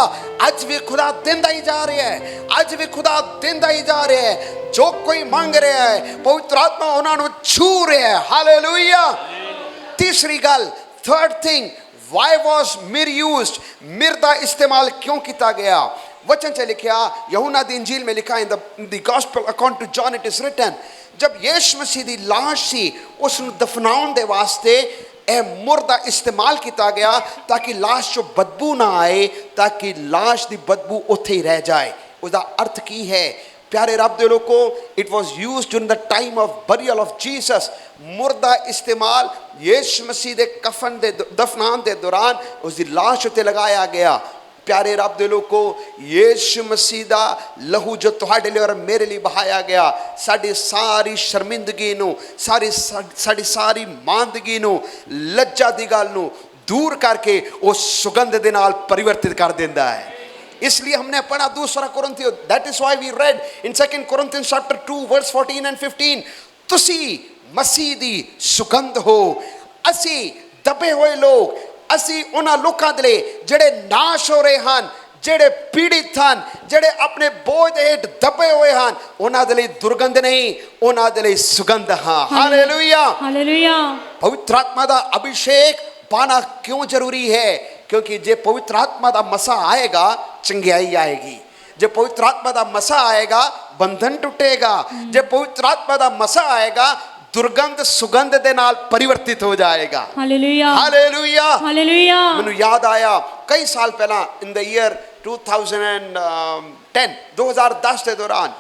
ਅੱਜ ਵੀ ਖੁਦਾ ਦਿੰਦਾ ਹੀ ਜਾ ਰਿਹਾ ਹੈ। ਅੱਜ ਵੀ ਖੁਦਾ ਦਿੰਦਾ ਹੀ ਜਾ ਰਿਹਾ ਹੈ। ਜੋ ਕੋਈ ਮੰਗ ਰਿਹਾ ਹੈ, ਪਵਿੱਤਰ ਆਤਮਾ ਉਹਨਾਂ ਨੂੰ ਛੂ ਰਿਹਾ ਹੈ। ਹਾਲੇਲੂਇਆ। ਤੀਸਰੀ ਗੱਲ, ਥਰਡ ਥਿੰਗ, वाई वॉज मिर यूज्ड? मिर का इस्तेमाल क्यों किया गया? वचन से लिखा, यूहन्ना दी इंजील में लिखा, in the gospel according to John it is written, जब यीशु मसीह दी लाश सी उस ਨੂੰ ਦਫਨਾਉਣ ਦੇ ਵਾਸਤੇ ਇਹ ਮੁਰ ਦਾ ਇਸਤੇਮਾਲ ਕੀਤਾ ਗਿਆ ਤਾਂ ਕਿ ਲਾਸ਼ 'ਚੋਂ ਬਦਬੂ ਨਾ ਆਏ, ਤਾਂ ਕਿ ਲਾਸ਼ ਦੀ ਬਦਬੂ ਉੱਥੇ ਹੀ ਰਹਿ ਜਾਏ। ਉਹਦਾ ਅਰਥ ਕੀ ਹੈ? प्यारे रब दे लोगों, it was use during the time of burial of Jesus. मुर्दा इस्तेमाल यीशु मसीह दे कफन दे दफनान दे दौरान उसकी लाश उत्ते लगाया गया ਪਿਆਰੇ ਰੱਬ ਦੇ ਲੋਕੋ, ਯੀਸ਼ੂ ਮਸੀਹ ਦਾ ਲਹੂ ਜੋ ਤੁਹਾਡੇ ਲਈ ਔਰ ਮੇਰੇ ਲਈ ਬਹਾਇਆ ਗਿਆ, ਸਾਡੀ ਸਾਰੀ ਸ਼ਰਮਿੰਦਗੀ ਨੂੰ, ਸਾਡੀ ਸਾਰੀ ਮਾਂਦਗੀ ਨੂੰ, ਲੱਜਾ ਦੀ ਗੱਲ ਨੂੰ दूर करके वो सुगंध दे नाल परिवर्तित कर देता है। इसलिए हमने पढ़ा दूसरा कुरिन्थियों, that is why we read in 2 Corinthians chapter 2 verse 14 and 15, तुसी मसीह दी सुगंध हो। असी दबे हुए लोग, असी उन्हां लोकां दे लई जिहड़े नाश हो रहे हैं, ਜਿਹੜੇ ਪੀੜਿਤ ਹਨ, ਜਿਹੜੇ ਆਪਣੇ ਬੋਝ ਹੇਠ ਦਬੇ ਹੋਏ ਹਨ, ਉਹਨਾਂ ਦੇ ਲਈ ਦੁਰਗੰਧ ਨਹੀਂ, ਉਹਨਾਂ ਦੇ ਲਈ ਸੁਗੰਧ ਹਾਂ। Hallelujah, hallelujah. पवित्र आत्मा का अभिषेक पाना क्यों जरूरी है? क्योंकि जे पवित्र आत्मा का मसा आएगा चंगियाई आएगी, जे पवित्र आत्मा का मसा आएगा बंधन टूटेगा, जे पवित्र आत्मा का मसा आएगा दुर्गंध सुगंध दे नाल परिवर्तित हो जाएगा। Hallelujah, hallelujah, hallelujah. मैनू याद आया कई साल पहला इन द ईयर 2010 के दौरान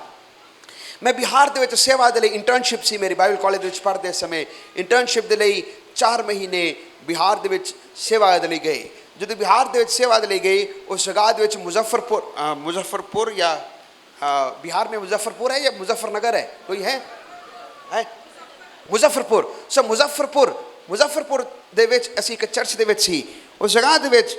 मैं बिहार ਦੇ ਵਿੱਚ ਸੇਵਾ ਦੇ ਲਈ ਇੰਟਰਨਸ਼ਿਪ ਸੀ ਮੇਰੀ, ਬਾਈਬਲ ਕਾਲਜ ਵਿੱਚ ਪੜ੍ਹਦੇ ਸਮੇਂ ਇੰਟਰਨਸ਼ਿਪ ਦੇ ਲਈ 4 ਮਹੀਨੇ ਬਿਹਾਰ ਦੇ ਵਿੱਚ ਸੇਵਾ ਦੇ ਲਈ ਗਏ। ਜਦੋਂ ਬਿਹਾਰ ਦੇ ਵਿੱਚ ਸੇਵਾ ਦੇ ਲਈ ਗਏ, ਉਸ ਜਗ੍ਹਾ ਦੇ ਵਿੱਚ मुजफ्फरपुर या बिहार में मुजफ्फरपुर है या मुजफ्फरनगर है, कोई है मुजफ्फरपुर। सो मुजफ्फरपुर ਦੇ ਵਿੱਚ ਅਸੀਂ ਇੱਕ ਚਰਚ ਦੇ ਵਿੱਚ ਸੀ, ਉਸ ਜਗ੍ਹਾ ਦੇ ਵਿੱਚ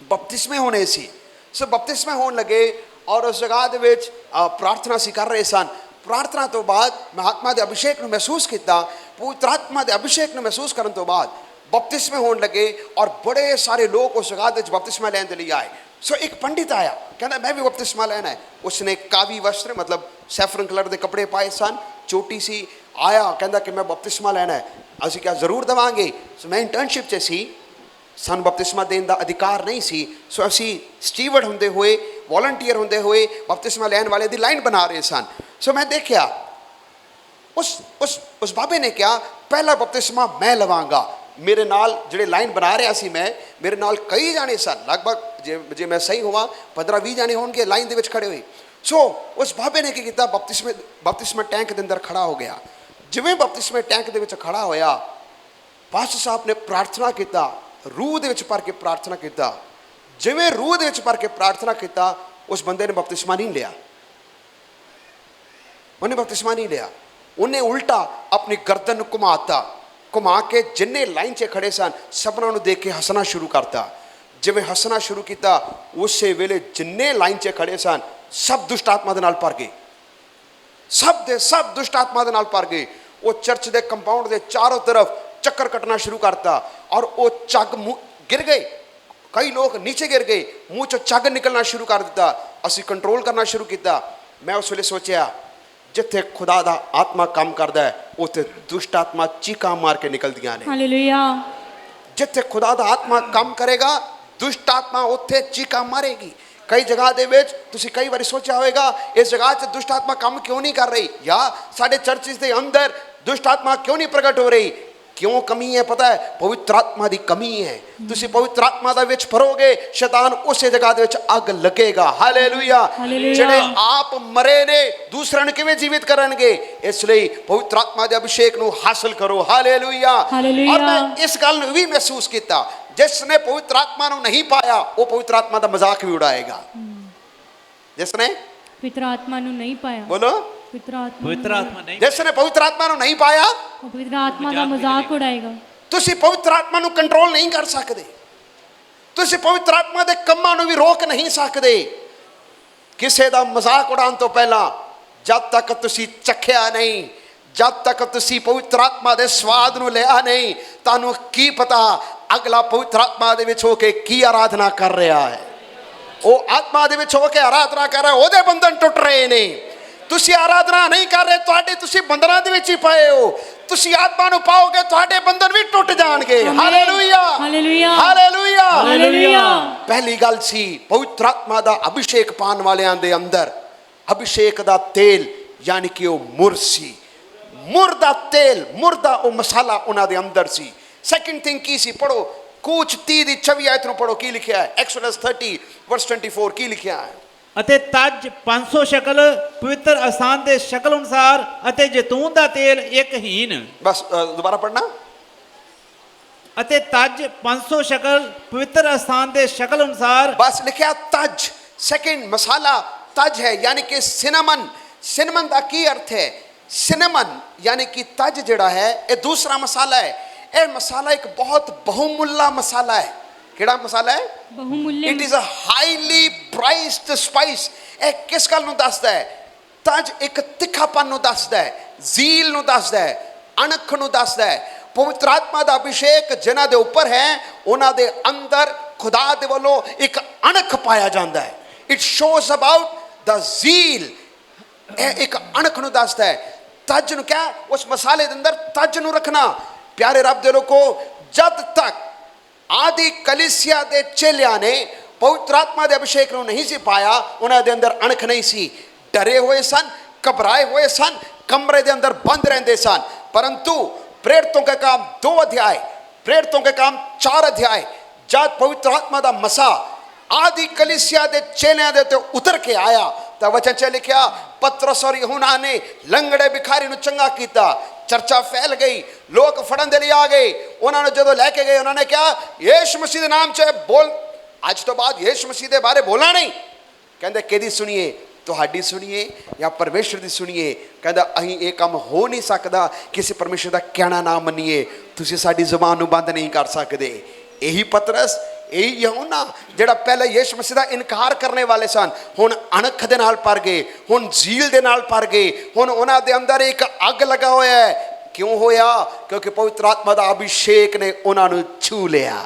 ਬਪਤਿਸਮੇ ਹੋਣੇ ਸੀ। ਸੋ ਬਪਤਿਸਮੇ ਹੋਣ ਲੱਗੇ ਔਰ ਉਸ ਜਗ੍ਹਾ ਦੇ ਵਿੱਚ ਪ੍ਰਾਰਥਨਾ ਅਸੀਂ ਕਰ ਰਹੇ ਸਨ। ਪ੍ਰਾਰਥਨਾ ਤੋਂ ਬਾਅਦ ਮੈਂ ਆਤਮਾ ਦੇ ਅਭਿਸ਼ੇਕ ਨੂੰ ਮਹਿਸੂਸ ਕੀਤਾ। ਪਵਿੱਤਰ ਆਤਮਾ ਦੇ ਅਭਿਸ਼ੇਕ ਨੂੰ ਮਹਿਸੂਸ ਕਰਨ ਤੋਂ ਬਾਅਦ ਬਪਤਿਸਮੇ ਹੋਣ ਲੱਗੇ ਔਰ ਬੜੇ ਸਾਰੇ ਲੋਕ ਉਸ ਜਗ੍ਹਾ ਦੇ ਵਿੱਚ ਬਪਤਿਸਮਾ ਲੈਣ ਦੇ ਲਈ ਆਏ। ਸੋ ਇੱਕ ਪੰਡਿਤ ਆਇਆ, ਕਹਿੰਦਾ ਮੈਂ ਵੀ ਬਪਤਿਸਮਾ ਲੈਣਾ ਹੈ। ਉਸਨੇ ਕਾਵੀ ਵਸਤਰ ਮਤਲਬ ਸੈਫਰਨ ਕਲਰ ਦੇ ਕੱਪੜੇ ਪਾਏ ਸਨ, ਚੋਟੀ ਸੀ, ਆਇਆ ਕਹਿੰਦਾ ਕਿ ਮੈਂ ਬਪਤਿਸਮਾ ਲੈਣਾ ਹੈ। ਅਸੀਂ ਕਿਹਾ ਜ਼ਰੂਰ ਦੇਵਾਂਗੇ। ਸੋ ਮੈਂ ਇੰਟਰਨਸ਼ਿਪ 'ਚ ਸੀ, ਸਾਨੂੰ ਬਪਤਿਸਮਾ ਦੇਣ ਦਾ ਅਧਿਕਾਰ ਨਹੀਂ ਸੀ। ਸੋ ਅਸੀਂ ਸਟੀਵਰਡ ਹੁੰਦੇ ਹੋਏ, ਵॉलंटियर ਹੁੰਦੇ ਹੋਏ ਬਪਤਿਸਮਾ ਲੈਣ ਵਾਲੇ ਦੀ ਲਾਈਨ ਬਣਾ ਰਹੇ ਸਨ। ਸੋ ਮੈਂ ਦੇਖਿਆ ਉਸ ਬਾਬੇ ਨੇ ਕਿਹਾ ਪਹਿਲਾ ਬਪਤਿਸਮਾ ਮੈਂ ਲਵਾਂਗਾ। ਮੇਰੇ ਨਾਲ ਜਿਹੜੇ ਲਾਈਨ ਬਣਾ ਰਿਹਾ ਸੀ ਮੈਂ, ਮੇਰੇ ਨਾਲ ਕਈ ਜਾਣੇ ਸਨ, ਲਗਭਗ ਜੇ ਮੈਂ ਸਹੀ ਹੋਵਾਂ 15-20 ਜਾਣੇ ਹੋਣਗੇ ਲਾਈਨ ਦੇ ਵਿੱਚ ਖੜੇ ਹੋਏ। ਸੋ ਉਸ ਬਾਬੇ ਨੇ ਕੀ ਕੀਤਾ, ਬਪਤਿਸਮਾ ਟੈਂਕ ਦੇ ਅੰਦਰ ਖੜਾ ਹੋ ਗਿਆ। ਜਿਵੇਂ ਬਪਤਿਸਮਾ ਟੈਂਕ ਦੇ ਵਿੱਚ ਖੜਾ ਹੋਇਆ, ਪਾਸਟਰ ਸਾਹਿਬ ਨੇ ਪ੍ਰਾਰਥਨਾ ਕੀਤਾ, रूह ਦੇ ਵਿੱਚ ਭਰ ਕੇ ਪ੍ਰਾਰਥਨਾ ਕੀਤਾ। ਜਿਵੇਂ रूह ਦੇ ਵਿੱਚ ਭਰ ਕੇ ਪ੍ਰਾਰਥਨਾ ਕੀਤਾ, ਉਸ ਬੰਦੇ ਨੇ ਬਪਤਿਸਮਾ ਨਹੀਂ ਲਿਆ। ਉਹਨੇ ਬਪਤਿਸਮਾ ਨਹੀਂ ਲਿਆ। ਉਹਨੇ ਉਲਟਾ ਆਪਣੀ ਗਰਦਨ ਨੂੰ ਘੁਮਾ ਕੇ ਜਿੰਨੇ ਲਾਈਨ 'ਚ ਖੜੇ ਸਨ ਸਭਨਾਂ ਨੂੰ ਦੇਖ ਕੇ ਹੱਸਣਾ ਸ਼ੁਰੂ ਕਰਤਾ। ਜਿਵੇਂ ਹੱਸਣਾ ਸ਼ੁਰੂ ਕੀਤਾ, ਉਸੇ ਵੇਲੇ ਜਿੰਨੇ ਲਾਈਨ 'ਚ ਖੜੇ ਸਨ ਸਭ ਦੁਸ਼ਟ ਆਤਮਾ ਦੇ ਨਾਲ ਭਰ ਗਏ। ਸਭ ਦੇ ਸਭ ਦੁਸ਼ਟ ਆਤਮਾ ਦੇ ਨਾਲ ਭਰ ਗਏ। ਉਹ ਚਰਚ ਦੇ ਕੰਪਾਊਂਡ ਦੇ ਚਾਰੋਂ ਤਰਫ ਚੱਕਰ ਕੱਟਣਾ ਸ਼ੁਰੂ ਕਰਤਾ ਔਰ ਉਹ ਚੱਗ ਗਿਰ ਗਏ। ਕਈ ਲੋਕ ਨੀਚੇ ਗਿਰ ਗਏ, ਮੂੰਹ 'ਚੋਂ ਚੱਗ ਨਿਕਲਣਾ ਸ਼ੁਰੂ ਕਰ ਦਿੱਤਾ। ਅਸੀਂ ਕੰਟਰੋਲ ਕਰਨਾ ਸ਼ੁਰੂ ਕੀਤਾ। ਮੈਂ ਉਸ ਵੇਲੇ ਸੋਚਿਆ ਜਿੱਥੇ ਖੁਦਾ ਦਾ ਆਤਮਾ ਕੰਮ ਕਰਦਾ ਹੈ ਉੱਥੇ ਦੁਸ਼ਟ ਆਤਮਾ ਚੀਕਾਂ ਮਾਰ ਕੇ ਨਿਕਲਦੀਆਂ ਨੇ। हालेलुया, ਜਿੱਥੇ ਖੁਦਾ ਦਾ ਆਤਮਾ ਕੰਮ ਕਰੇਗਾ ਦੁਸ਼ਟ ਆਤਮਾ ਉੱਥੇ ਚੀਕਾਂ ਮਾਰੇਗੀ। ਕਈ ਜਗ੍ਹਾ ਦੇ ਵਿੱਚ ਤੁਸੀਂ ਕਈ ਵਾਰੀ ਸੋਚਿਆ ਹੋਵੇਗਾ ਇਸ ਜਗ੍ਹਾ 'ਚ ਦੁਸ਼ਟ ਆਤਮਾ ਕੰਮ ਕਿਉਂ ਨਹੀਂ ਕਰ ਰਹੀ, ਜਾਂ ਸਾਡੇ ਚਰਚਿਸ ਦੇ ਅੰਦਰ ਦੁਸ਼ਟ ਆਤਮਾ ਕਿਉਂ ਨਹੀਂ ਪ੍ਰਗਟ ਹੋ ਰਹੀ। क्यों कमी है पता है? पवित्र आत्मा की कमी है। तुसी पवित्र आत्मा दा विच भरोगे, शैतान उसे जगह दे विच अग लगेगा। हालेलुया। जिहड़े आप मरे ने दूसरे नु किवें जीवित करनगे, इसलिए पवित्र आत्मा दे अभिषेक नु हासिल करो। हालेलुया। और मैं इस गल नु भी महसूस किया, जिसने पवित्र आत्मा नु नहीं पाया वो पवित्र आत्मा दा मजाक भी उड़ाएगा। जिसने पवित्र आत्मा नु नहीं पाया, बोलो पवित्र आत्मा नहीं, जिसने पवित्र आत्मा नु नहीं पाया वो पवित्र आत्मा का मजाक उड़ाएगा। ਤੁਸੀਂ ਪਵਿੱਤਰ ਆਤਮਾ ਨੂੰ ਕੰਟਰੋਲ ਨਹੀਂ ਕਰ ਸਕਦੇ। ਤੁਸੀਂ ਪਵਿੱਤਰ ਆਤਮਾ ਦੇ ਕੰਮਾਂ ਨੂੰ ਵੀ ਰੋਕ ਨਹੀਂ ਸਕਦੇ। ਕਿਸੇ ਦਾ ਮਜ਼ਾਕ ਉਡਾਉਣ ਤੋਂ ਪਹਿਲਾਂ ਜਦ ਤੱਕ ਤੁਸੀਂ ਚੱਖਿਆ ਨਹੀਂ, ਜਦ ਤੱਕ ਤੁਸੀਂ ਪਵਿੱਤਰ ਆਤਮਾ ਦੇ ਸਵਾਦ ਨੂੰ ਲਿਆ ਨਹੀਂ, ਤੁਹਾਨੂੰ ਕੀ ਪਤਾ ਅਗਲਾ ਪਵਿੱਤਰ ਆਤਮਾ ਦੇ ਵਿੱਚ ਹੋ ਕੇ ਕੀ ਆਰਾਧਨਾ ਕਰ ਰਿਹਾ ਹੈ। ਉਹ ਆਤਮਾ ਦੇ ਵਿੱਚ ਹੋ ਕੇ ਆਰਾਧਨਾ ਕਰ ਰਿਹਾ, ਉਹਦੇ ਬੰਧਨ ਟੁੱਟ ਰਹੇ ਨੇ। ਤੁਸੀਂ ਆਰਾਧਨਾ ਨਹੀਂ ਕਰ ਰਹੇ, ਤੁਹਾਡੇ ਤੁਸੀਂ ਬੰਧਨਾਂ ਦੇ ਵਿੱਚ ਹੀ ਪਏ ਹੋ। ਤੁਸੀਂ ਆਤਮਾ ਨੂੰ ਪਾਓਗੇ, ਤੁਹਾਡੇ ਬੰਧਨ ਵੀ ਟੁੱਟ ਜਾਣਗੇ। Hallelujah, hallelujah, hallelujah, hallelujah. ਪਹਿਲੀ ਗੱਲ ਸੀ ਪਵਿੱਤਰ ਆਤਮਾ ਦਾ ਅਭਿਸ਼ੇਕ ਪਾਉਣ ਵਾਲਿਆਂ ਦੇ ਅੰਦਰ ਅਭਿਸ਼ੇਕ ਦਾ ਤੇਲ, ਯਾਨੀ ਕਿ ਉਹ ਮੁਰ ਸੀ। ਮੁਰ ਦਾ ਤੇਲ, ਮੁਰ ਦਾ ਉਹ ਮਸਾਲਾ ਉਹਨਾਂ ਦੇ ਅੰਦਰ ਸੀ। ਸੈਕਿੰਡ ਥਿੰਗ ਕੀ ਸੀ? ਪੜੋ ਕੂਚ 30 ਦੀ 26 ਆਇਤ ਨੂੰ ਪੜੋ, ਕੀ ਲਿਖਿਆ ਹੈ? ਐਕਸੋਡਸ 30 ਵਰਸ 24 ਕੀ ਲਿਖਿਆ ਹੈ? ਅਤੇ ਤਜ 500 ਸ਼ਕਲ ਪਵਿੱਤਰ ਅਸਥਾਨ ਦੇ ਸ਼ਕਲ ਅਨੁਸਾਰ ਅਤੇ ਜੈਤੂਨ ਦਾ ਤੇਲ ਇੱਕ ਹੀਨ। बस दोबारा पढ़ना। ਅਤੇ ਤਜ 500 ਸ਼ਕਲ ਪਵਿੱਤਰ ਅਸਥਾਨ ਦੇ ਸ਼ਕਲ ਅਨੁਸਾਰ बस लिखा तज सेकंड मसाला तज है यानी कि सिनेमन सिनेमन का की अर्थ है सिनेमन यानी कि तज जड़ा है ये दूसरा मसाला है यह मसाला एक बहुत बहुमूल्य मसाला है केड़ा मसाला है बहुमूल्य it is a highly priced spice ਇਹ ਕਿਸ ਗੱਲ ਨੂੰ ਦੱਸਦਾ ਹੈ ਤਜ ਇੱਕ ਤਿੱਖਾਪਨ ਨੂੰ ਦੱਸਦਾ ਹੈ ਜ਼ੀਲ ਨੂੰ ਦੱਸਦਾ ਹੈ ਅਣਖ ਨੂੰ ਦੱਸਦਾ ਹੈ ਪਵਿੱਤਰ ਆਤਮਾ ਦਾ ਅਭਿਸ਼ੇਕ ਜਿਨ੍ਹਾਂ ਦੇ ਉੱਪਰ ਹੈ ਉਹਨਾਂ ਦੇ ਅੰਦਰ ਖੁਦਾ ਦੇ ਵੱਲੋਂ ਇੱਕ ਅਣਖ ਪਾਇਆ ਜਾਂਦਾ ਹੈ ਇਟ ਸ਼ੋਜ਼ ਅਬਾਊਟ ਦ ਜ਼ੀਲ ਇਹ ਇੱਕ ਅਣਖ ਨੂੰ ਦੱਸਦਾ ਹੈ ਤਜ ਨੂੰ ਕਿਹਾ ਉਸ ਮਸਾਲੇ ਦੇ ਅੰਦਰ ਤਜ ਨੂੰ ਰੱਖਣਾ ਪਿਆਰੇ ਰੱਬ ਦੇ ਲੋਕੋ ਜਦ ਤੱਕ ਆਦਿ ਕਲੀਸਿਆ ਦੇ ਚੇਲਿਆਂ ਨੇ ਪਵਿੱਤਰ ਆਤਮਾ ਦੇ ਅਭਿਸ਼ੇਕ ਨੂੰ ਨਹੀਂ ਸੀ ਪਾਇਆ ਉਹਨਾਂ ਦੇ ਅੰਦਰ ਅਣਖ ਨਹੀਂ ਸੀ ਡਰੇ ਹੋਏ ਸਨ ਘਬਰਾਏ ਹੋਏ ਸਨ ਕਮਰੇ ਦੇ ਅੰਦਰ ਬੰਦ ਰਹਿੰਦੇ ਸਨ परंतु प्रेरितों के काम 2 अध्याय प्रेरितों के काम 4 अध्याय जब पवित्र आत्मा का मसा आदि कलीसिया दे चेलियां दे ते उतर के आया तो वचन च लिखा पतरस और यूहन्ना ने लंगड़े भिखारी नूं चंगा कीता चर्चा फैल गई लोग फड़न दे लिए आ गए उन्होंने जो लैके गए उन्होंने कहा यीशु मसीह के नाम च बोल अज तो बाद यीशु मसीह के बारे बोलना नहीं कहते किहदी सुनिए ਤੁਹਾਡੀ ਸੁਣੀਏ ਜਾਂ ਪਰਮੇਸ਼ਰ ਦੀ ਸੁਣੀਏ ਕਹਿੰਦਾ ਅਸੀਂ ਇਹ ਕੰਮ ਹੋ ਨਹੀਂ ਸਕਦਾ ਕਿਸੇ ਪਰਮੇਸ਼ਰ ਦਾ ਕਹਿਣਾ ਨਾ ਮੰਨੀਏ ਤੁਸੀਂ ਸਾਡੀ ਜ਼ੁਬਾਨ ਨੂੰ ਬੰਦ ਨਹੀਂ ਕਰ ਸਕਦੇ ਇਹੀ ਪਤਰਸ ਇਹੀ ਯਹੋਨਾ ਜਿਹੜਾ ਪਹਿਲੇ ਯਿਸੂ ਮਸੀਹ ਦਾ ਇਨਕਾਰ ਕਰਨੇ ਵਾਲੇ ਸਨ ਹੁਣ ਅਣਖ ਦੇ ਨਾਲ ਭਰ ਗਏ ਹੁਣ ਜ਼ੀਲ ਦੇ ਨਾਲ ਭਰ ਗਏ ਹੁਣ ਉਹਨਾਂ ਦੇ ਅੰਦਰ ਇੱਕ ਅੱਗ ਲਗਾ ਹੋਇਆ ਹੈ ਕਿਉਂ ਹੋਇਆ ਕਿਉਂਕਿ ਪਵਿੱਤਰ ਆਤਮਾ ਦਾ ਅਭਿਸ਼ੇਕ ਨੇ ਉਹਨਾਂ ਨੂੰ ਛੂ ਲਿਆ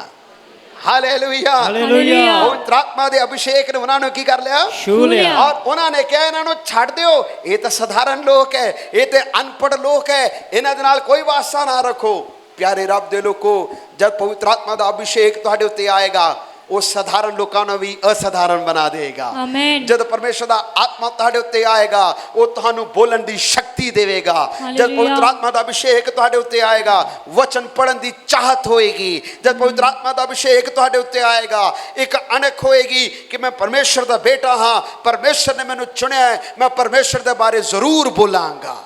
हालेलुया हालेलुया पवित्र आत्मा दे अभिषेक ने उन्होंने की कर लिया छू लिया और उन्होंने क्या इन्होंने छड़ दियो ये तो साधारण लोग है ये तो अनपढ़ लोग है इन्हां दे नाल कोई वास्ता ना रखो प्यारे रब दे लोगो जब पवित्र आत्मा दा अभिषेक तुहाडे उत्ते आएगा वो साधारण लोगों को भी असाधारण बना देगा आमीन जब परमेश्वर दा आत्मा तुहाडे उत्ते आएगा वो तुहानू बोलन दी शक्ति देवेगा जब पवित्र आत्मा दा अभिषेक तुहाडे उत्ते आएगा वचन पढ़न दी चाहत होएगी जब पवित्र आत्मा दा अभिषेक तुहाडे उत्ते आएगा एक अणख होएगी कि मैं परमेश्वर दा बेटा हाँ परमेश्वर ने मैनू चुनिया है मैं परमेश्वर दे बारे जरूर बोलांगा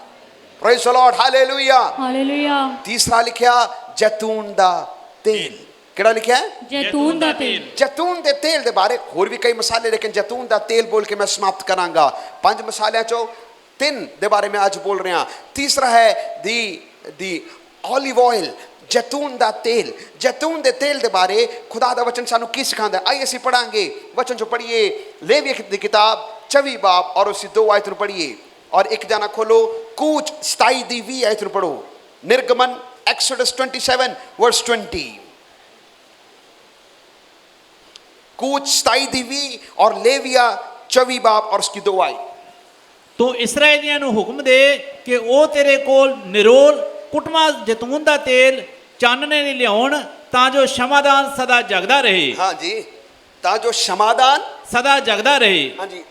praise the Lord hallelujah hallelujah तीसरा लिखा जैतून दा तेल ਕਿਹੜਾ ਲਿਖਿਆ ਹੈ जैतून दा तेल ਜੈਤੂਨ ਦੇ ਤੇਲ ਦੇ ਬਾਰੇ ਹੋਰ ਵੀ ਕਈ ਮਸਾਲੇ ਲੇਕਿਨ ਜੈਤੂਨ ਦਾ ਤੇਲ ਬੋਲ ਕੇ ਮੈਂ ਸਮਾਪਤ ਕਰਾਂਗਾ 5 ਮਸਾਲਿਆਂ ਚੋਂ 3 ਦੇ ਬਾਰੇ ਮੈਂ ਅੱਜ ਬੋਲ ਰਿਹਾ ਤੀਸਰਾ ਹੈ ਦੀ olive oil ਜੈਤੂਨ ਦਾ ਤੇਲ ਜੈਤੂਨ ਦੇ ਤੇਲ ਦੇ ਬਾਰੇ ਖੁਦਾ ਦਾ ਵਚਨ ਸਾਨੂੰ ਕੀ ਸਿਖਾਉਂਦਾ ਹੈ ਆइए ਅਸੀਂ ਪੜਾਂਗੇ ਵਚਨ ਜੋ ਪੜ੍ਹੀਏ ਲੇਵੀ ਦੀ ਕਿਤਾਬ 24 ਬਾਬ ਔਰ ਉਸੇ 2 ਆਇਤ ਨੂੰ ਪੜ੍ਹੀਏ ਔਰ ਇੱਕ ਜਾਨਾ ਖੋਲੋ ਕੂਚ 27 ਦੀ 20 ਆਇਤ ਨੂੰ ਪੜੋ ਨਿਰਗਮਨ Exodus 27 verse 20 कूच 27 और लेविया 24 बाब और उसकी 2 आई ਤੂੰ ਇਸਰਾਏਲੀਆਂ ਨੂੰ ਹੁਕਮ ਦੇ ਕਿ ਉਹ ਤੇਰੇ ਕੋਲ ਨਿਰੋਲ ਕੁਟਮਾ ਜੈਤੂਨ ਦਾ ਤੇਲ ਚਾਨਣੇ ਲਈ ਲਿਆਉਣ ਤਾਂ ਜੋ ਸ਼ਮਾਦਾਨ ਸਦਾ ਜਗਦਾ ਰਹੇ हाँ जी ता जो क्षमादान ਸਦਾ ਜਗਦਾ ਰਹੇ हाँ जी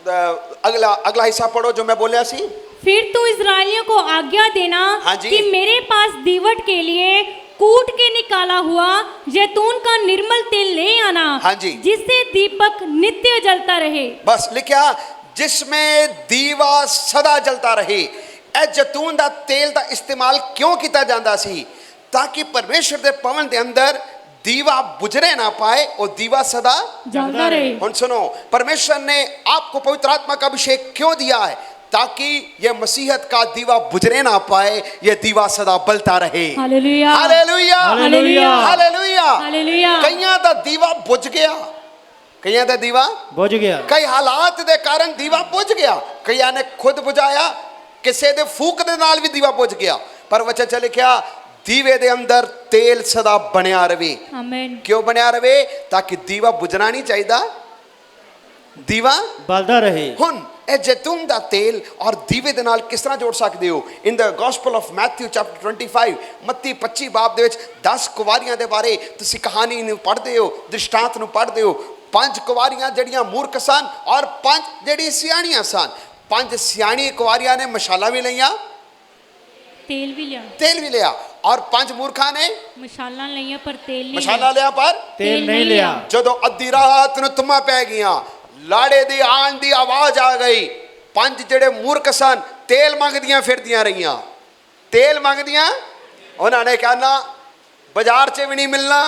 अगला हिस्सा पढ़ो जो मैं बोलिया सी फिर तू इस्राएलियों को आज्ञा देना हाँ जी। कि मेरे पास दीवट के लिए कूट के निकाला हुआ जैतून का निर्मल तेल ले आना हाँ जी। जिससे दीपक नित्य जलता रहे बस लिखा जिसमें दीवा सदा जलता रहे ए जैतून दा तेल दा इस्तेमाल क्यों किया जाता सी ताकि परमेश्वर दे भवन दे अंदर दीवा बुझने ना पाए और दीवा सदा जलता रहे हुन सुनो परमेश्वर ने आपको पवित्र आत्मा का अभिषेक क्यों दिया है ताकि ये मसीहत का दीवा बुझने ना पाए ये दीवा सदा बलता रहे hallelujah hallelujah hallelujah hallelujah hallelujah कईयां दा दीवा बुझ गया कईयां दा दीवा ਬੁਝ ਗਿਆ कई हालात दे कारण दीवा बुझ गया कईयां ने खुद बुझाया किसी दे फूक दे नाल भी दीवा बुझ गया पर वचन च लिखिया दीवे दे अंदर तेल सदा बनया रहे आमीन क्यों बनया रहे ताकि दीवा बुझना नहीं चाहिए दीवा ਬਲਦਾ ਰਹੇ ਹੁਣ ਇਹ ਜੈਤੂਨ ਦਾ ਤੇਲ ਔਰ ਦੀਵੇ ਦੇ ਨਾਲ ਕਿਸ ਤਰ੍ਹਾਂ ਜੋੜ ਸਕਦੇ ਹੋ ਇਨ ਦਾ ਗੋਸਪਲ ਆਫ ਮੈਥਿਊ ਚੈਪਟਰ 25 ਮੱਤੀ 25 ਬਾਬ ਦੇ ਵਿੱਚ 10 ਕੁਵਾਰੀਆਂ ਦੇ ਬਾਰੇ ਤੁਸੀਂ ਕਹਾਣੀ ਨੂੰ ਪੜ੍ਹਦੇ ਹੋ ਦ੍ਰਿਸ਼ਟਾਂਤ ਨੂੰ ਪੜ੍ਹਦੇ ਹੋ 5 ਕੁਵਾਰੀਆਂ ਜਿਹੜੀਆਂ ਮੂਰਖ ਸਨ ਔਰ 5 ਜਿਹੜੀ ਸਿਆਣੀਆਂ ਸਨ 5 ਸਿਆਣੀ ਕੁਵਾਰੀਆਂ ਨੇ ਮਸ਼ਾਲਾ ਵੀ ਲਈਆਂ तेल भी लिया तेल भी लिया और 5 मूर्खा ने मशाला लिया पर तेल नहीं मशाला लिया पर तेल नहीं लिया ਜਦੋਂ ਅੱਧੀ ਰਾਤ ਨੂੰ ਤੁਮਾਂ ਪੈ ਗਈਆਂ ਲਾੜੇ ਦੀ ਆਣ ਦੀ ਆਵਾਜ਼ ਆ ਗਈ 5 ਜਿਹੜੇ ਮੂਰਖ ਸਨ ਤੇਲ ਮੰਗਦੀਆਂ ਫਿਰਦੀਆਂ ਰਹੀਆਂ ਤੇਲ ਮੰਗਦੀਆਂ ਉਹਨਾਂ ਨੇ ਕਿਹਾ ਨਾ बाजार च भी नहीं मिलना,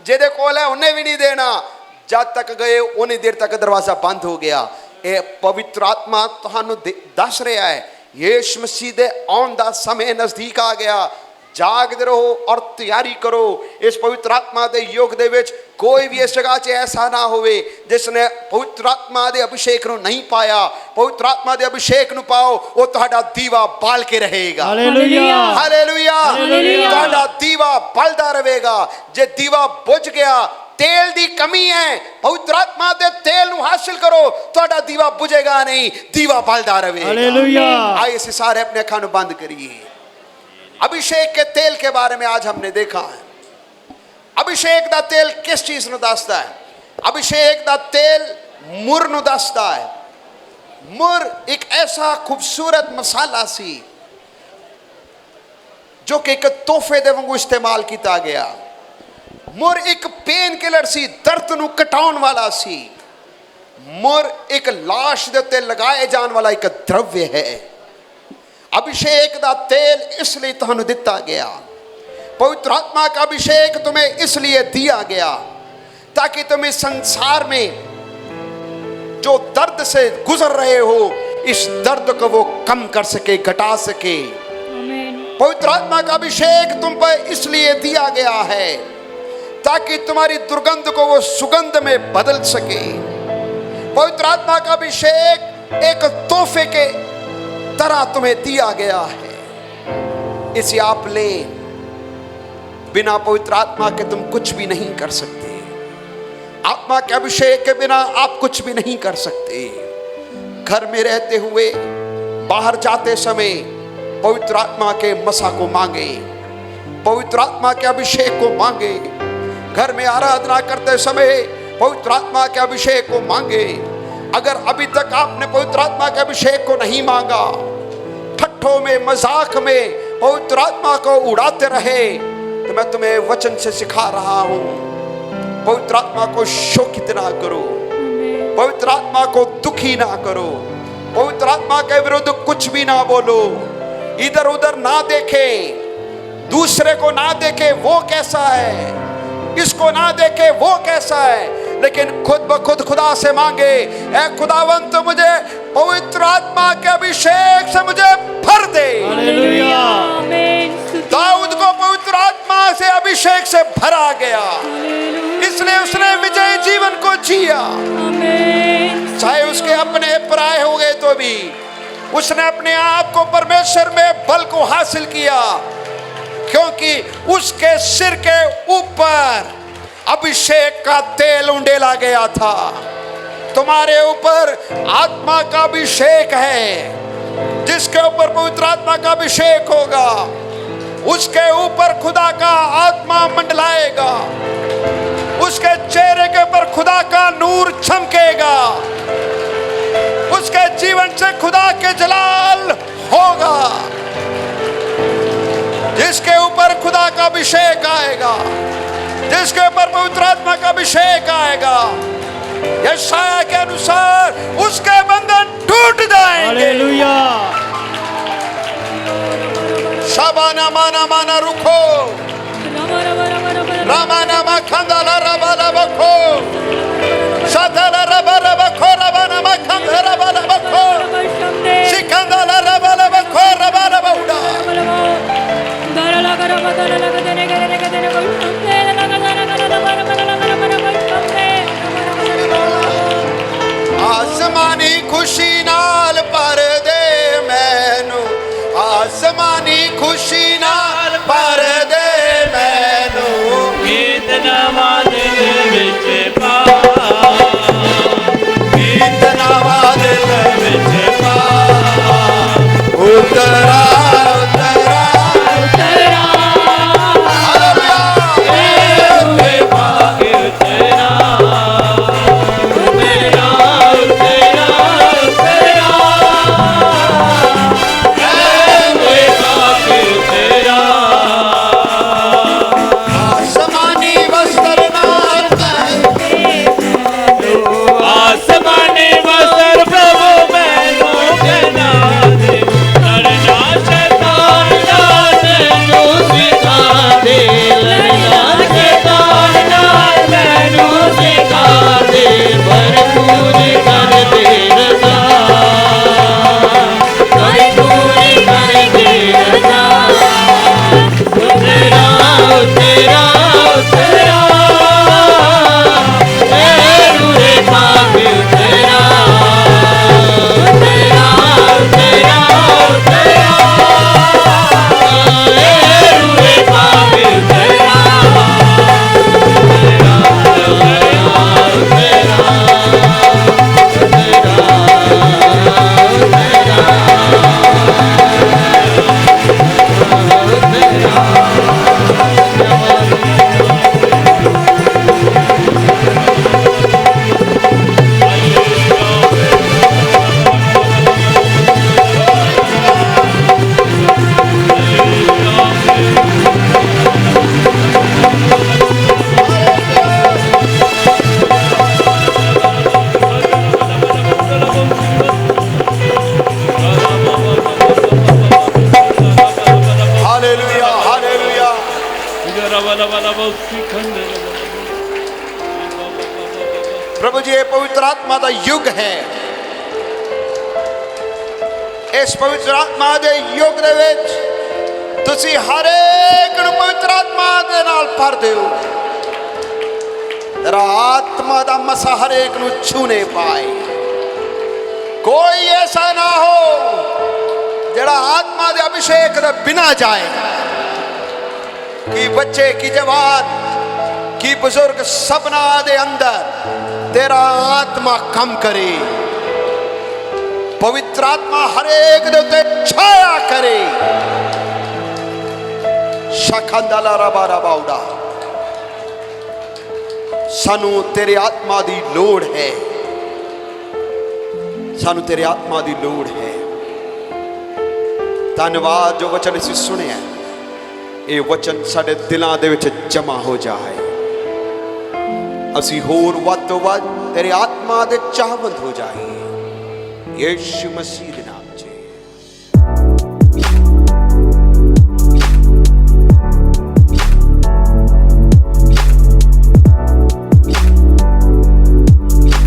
जेदे कोल है उन्हें भी नहीं देना। जब तक गए उन्नी देर तक दरवाजा बंद हो गया। ये पवित्र आत्मा तुहानू दस रहा है यीशु मसीह दे आउण दा समय नजदीक आ गया। जागदे रहो और तैयारी करो। इस पवित्र आत्मा दे युग दे विच कोई भी इस जगह च ऐसा ना होवे जिसने पवित्र आत्मा दे अभिषेक नू नहीं पाया। पवित्र आत्मा दे अभिषेक नू पाओ, वो तुहाडा दीवा बाल के रहेगा। Hallelujah hallelujah, hallelujah. तुहाडा दीवा बलदा रहेगा। जे दीवा बुझ गया, तेल दी कमी है, पवित्र आत्मा दे तेल नू हासिल करो, तुहाडा दीवा बुझेगा नहीं, दीवा बलदा रहेगा। हालेलुया। आइए से सारे अपने अखां नू बंद करिए। अभिषेक के तेल के बारे में आज हमने देखा है। अभिषेक दा तेल किस चीज नू दसदा है? अभिषेक दा तेल मुर नू दसदा है। मुर एक ऐसा खूबसूरत मसाला सी जो कि एक तोहफे दे वांगू इस्तेमाल किया गया। मुर एक पेन किलर सी, दर्द नू कटाउण वाला सी। मुर एक लाश दे उत्ते लगाए जाने वाला एक द्रव्य है। अभिषेक दा तेल इसलिए तुहानू दिता गया, पवित्र आत्मा का अभिषेक तुम्हें इसलिए दिया गया ताकि तुम इस संसार में जो दर्द से गुजर रहे हो, इस दर्द को वो कम कर सके, घटा सके। पवित्र आत्मा का अभिषेक तुम पर इसलिए दिया गया है ताकि तुम्हारी दुर्गंध को वो सुगंध में बदल सके। पवित्र आत्मा का अभिषेक एक तोहफे के तरह तुम्हें दिया गया है। इसे आप ले। बिना पवित्र आत्मा के तुम कुछ भी नहीं कर सकते। आत्मा के अभिषेक के बिना आप कुछ भी नहीं कर सकते। घर में रहते हुए, बाहर जाते समय पवित्र आत्मा के मसा को मांगे, पवित्र आत्मा के अभिषेक को मांगे। घर में आराधना करते समय पवित्र आत्मा के अभिषेक को मांगे। अगर अभी तक आपने पवित्र आत्मा के अभिषेक को नहीं मांगा, ठट्ठों में, मजाक में पवित्र आत्मा को उड़ाते रहे, तो मैं तुम्हें वचन से सिखा रहा हूं, पवित्र आत्मा को शोकित ना करो, पवित्र आत्मा को दुखी ना करो, पवित्र आत्मा के विरुद्ध कुछ भी ना बोलो, इधर उधर ना देखे, दूसरे को ना देखे वो कैसा है, इसको ना देखे वो कैसा है, लेकिन खुद ब खुद खुदा से मांगे, ऐ खुदावंत मुझे पवित्र आत्मा के अभिषेक से मुझे भर दे। दाऊद को पवित्र आत्मा से अभिषेक से भरा गया, इसलिए उसने विजयी जीवन को जिया। चाहे उसके अपने पराये हो गए तो भी उसने अपने आप को परमेश्वर में बल को हासिल किया, क्योंकि उसके सिर के ऊपर अभिषेक का तेल उंडेला गया था। तुम्हारे ऊपर आत्मा का अभिषेक है। जिसके ऊपर पवित्र आत्मा का अभिषेक होगा, उसके ऊपर खुदा का आत्मा मंडलाएगा, उसके चेहरे के ऊपर खुदा का नूर चमकेगा, उसके जीवन से खुदा के जलाल होगा। जिसके ऊपर खुदा का अभिषेक आएगा, जिसके ऊपर पवित्र आत्मा का अभिषेक आएगा, यशाया के अनुसार उसके बंधन टूट जाएंगे। हालेलुया। शाबाना माना माना रुको, रामाना मा खंदाला रबाला बखो, शादाला रबाला बखो, रामाना मा खंदा रबाला बखो, सिकंदाला रबाला बखो, रबाला बहुड़ा। आसमानी खुशी नाल भर दे मैनू, आसमानी खुशी नाल भर दे मैनू, गीत नवां दिल विच प्रभु जी, ये पवित्र आत्मा का युग है। इस पवित्र आत्मा के युग दे विच तुसी हर एक नूं पवित्र आत्मा दे नाल भर दिओ। तेरा आत्मा का मसा हर एक नूं छू नहीं पाए। कोई ऐसा ना हो जेड़ा आत्मा के अभिषेक के बिना जाए। कि बच्चे की जवान की बुजुर्ग सबना दे अंदर तेरा आत्मा कम करे। पवित्र आत्मा हर एक दे उत्ते छाया करे। शखंदला रबा रबाउडा, सानू तेरे आत्मा दी लोड़ है। सानू तेरे आत्मा दी लोड़ है। धन्यवाद जो वचन असीं सुनिया, ये वचन साडे दिलां दे विच जमा हो जाए। असी होर वध तो वध तेरे आत्मा दे चाहवंद हो जाए। यीशु मसीह